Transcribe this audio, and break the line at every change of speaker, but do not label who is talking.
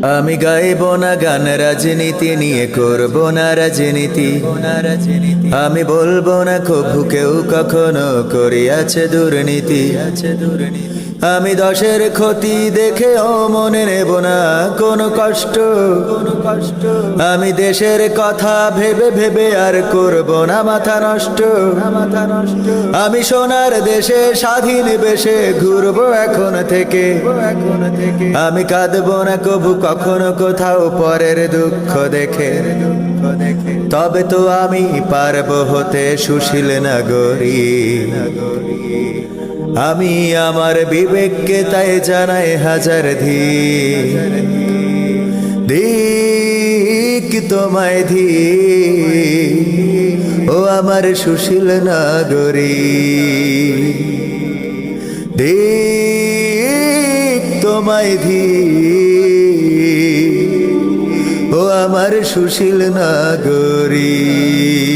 আমি গাইব না গান রাজনীতি নিয়ে, করব না রাজনীতি। আমি বলবো না কভু কেউ কখনো করিয়াছে দুর্নীতি। আমি দশের ক্ষতি দেখেও মনে নেব না কোনো কষ্ট। আমি দেশের কথা ভেবে ভেবে আর করব না মাথা নষ্ট। আমি সোনার দেশে স্বাধীন বেশে ঘুরবো এখন থেকে। আমি কাঁদবো না কভু কখনো কোথাও পরের দুঃখ দেখে। তবে তো আমি পারবো হতে সুশীল নাগরিক। আমি আমার বিবেককে তাই জানাই হাজার ধিক তোমায় ও আমার সুশীল নাগরিক। ধিক তোমায় ও আমার সুশীল নাগরিক।